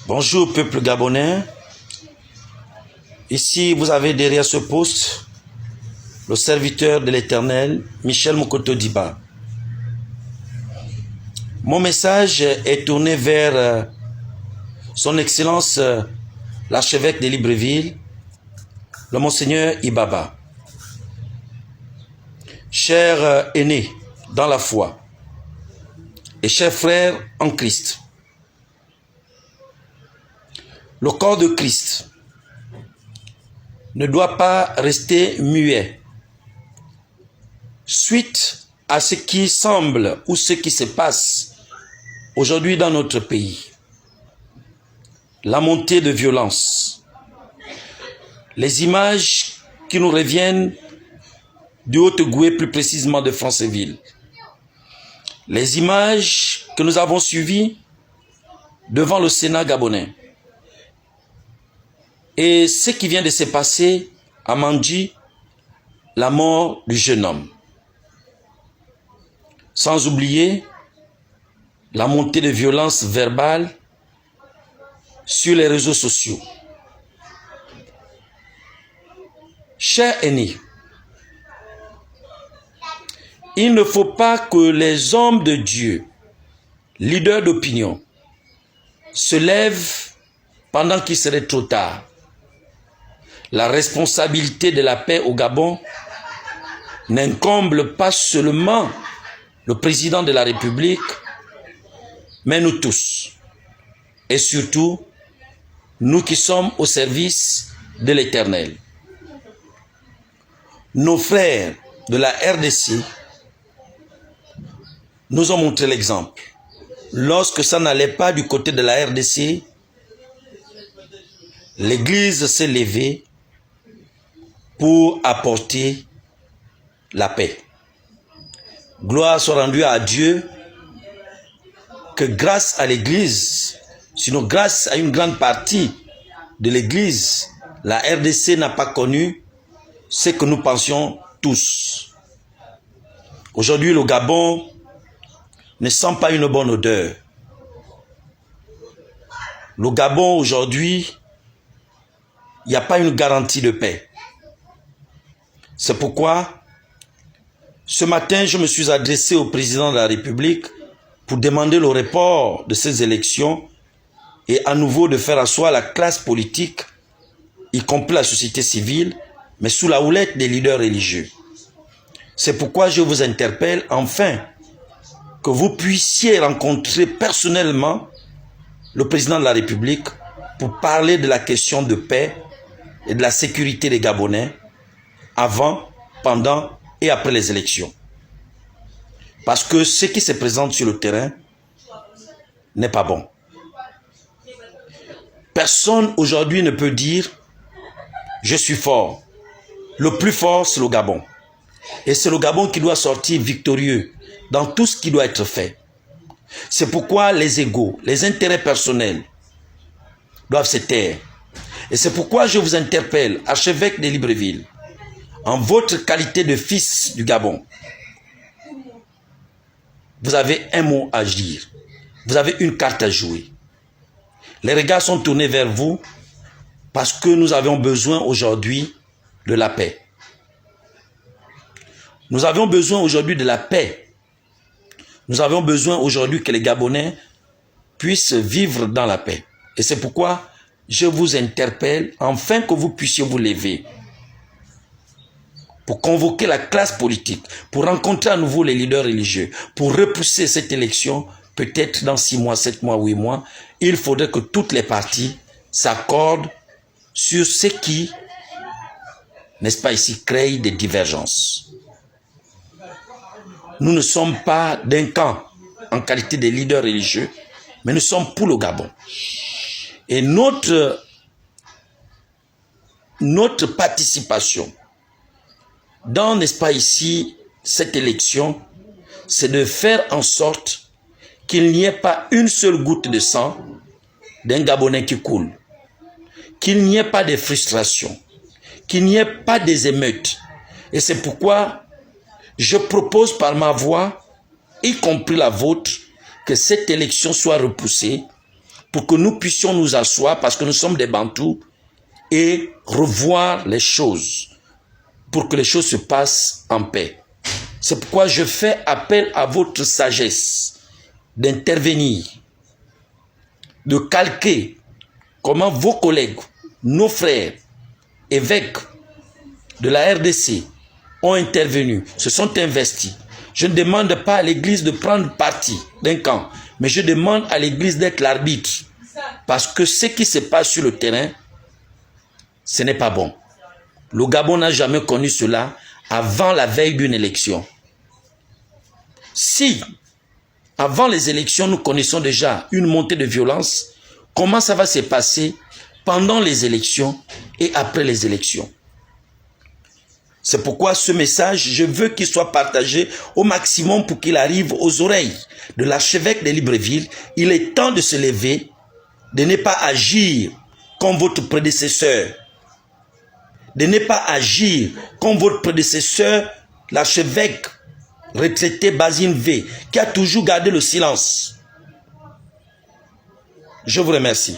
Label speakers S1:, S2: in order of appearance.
S1: Bonjour peuple gabonais. Ici, vous avez derrière ce poste le serviteur de l'Éternel, Michel Mokoto-Diba. Mon message est tourné vers son Excellence l'archevêque de Libreville, le Monseigneur Ibaba. Chers aînés dans la foi et chers frères en Christ, le corps de Christ ne doit pas rester muet suite à ce qui semble ou ce qui se passe aujourd'hui dans notre pays. La montée de violence, les images qui nous reviennent du Haut-Ogooué, plus précisément de Franceville, les images que nous avons suivies devant le Sénat gabonais, et ce qui vient de se passer à Mandji, la mort du jeune homme. Sans oublier la montée de violence verbale sur les réseaux sociaux. Chers aînés, il ne faut pas que les hommes de Dieu, leaders d'opinion, se lèvent pendant qu'il serait trop tard. La responsabilité de la paix au Gabon n'incombe pas seulement le président de la République, mais nous tous. Et surtout, nous qui sommes au service de l'Éternel. Nos frères de la RDC nous ont montré l'exemple. Lorsque ça n'allait pas du côté de la RDC, l'Église s'est levée pour apporter la paix. Gloire soit rendue à Dieu que grâce à l'Église, sinon grâce à une grande partie de l'Église, la RDC n'a pas connu ce que nous pensions tous. Aujourd'hui, le Gabon ne sent pas une bonne odeur. Le Gabon, aujourd'hui, il n'y a pas une garantie de paix. C'est pourquoi, ce matin, je me suis adressé au président de la République pour demander le report de ces élections et à nouveau de faire asseoir la classe politique, y compris la société civile, mais sous la houlette des leaders religieux. C'est pourquoi je vous interpelle, enfin, que vous puissiez rencontrer personnellement le président de la République pour parler de la question de paix et de la sécurité des Gabonais avant, pendant et après les élections. Parce que ce qui se présente sur le terrain n'est pas bon. Personne aujourd'hui ne peut dire « je suis fort ». Le plus fort, c'est le Gabon. Et c'est le Gabon qui doit sortir victorieux dans tout ce qui doit être fait. C'est pourquoi les égos, les intérêts personnels doivent se taire. Et c'est pourquoi je vous interpelle, archevêque de Libreville, en votre qualité de fils du Gabon. Vous avez un mot à dire. Vous avez une carte à jouer. Les regards sont tournés vers vous parce que nous avons besoin aujourd'hui de la paix. Nous avons besoin aujourd'hui de la paix. Nous avons besoin aujourd'hui que les Gabonais puissent vivre dans la paix. Et c'est pourquoi je vous interpelle, afin que vous puissiez vous lever pour convoquer la classe politique, pour rencontrer à nouveau les leaders religieux, pour repousser cette élection, peut-être dans 6 mois, 7 mois, 8 mois. Il faudrait que toutes les parties s'accordent sur ce qui, n'est-ce pas ici, crée des divergences. Nous ne sommes pas d'un camp en qualité de leaders religieux, mais nous sommes pour le Gabon. Et notre participation dans, n'est-ce pas ici, cette élection, c'est de faire en sorte qu'il n'y ait pas une seule goutte de sang d'un Gabonais qui coule, qu'il n'y ait pas de frustration, qu'il n'y ait pas des émeutes. Et c'est pourquoi je propose par ma voix, y compris la vôtre, que cette élection soit repoussée pour que nous puissions nous asseoir, parce que nous sommes des Bantous, et revoir les choses, pour que les choses se passent en paix. C'est pourquoi je fais appel à votre sagesse d'intervenir, de calquer comment vos collègues, nos frères, évêques de la RDC ont intervenu, se sont investis. Je ne demande pas à l'Église de prendre parti d'un camp, mais je demande à l'Église d'être l'arbitre. Parce que ce qui se passe sur le terrain, ce n'est pas bon. Le Gabon n'a jamais connu cela avant la veille d'une élection. Si, avant les élections, nous connaissons déjà une montée de violence, comment ça va se passer pendant les élections et après les élections? C'est pourquoi ce message, je veux qu'il soit partagé au maximum pour qu'il arrive aux oreilles de l'archevêque de Libreville. Il est temps de se lever, de ne pas agir comme votre prédécesseur, de ne pas agir comme votre prédécesseur, l'archevêque retraité Basile V, qui a toujours gardé le silence. Je vous remercie.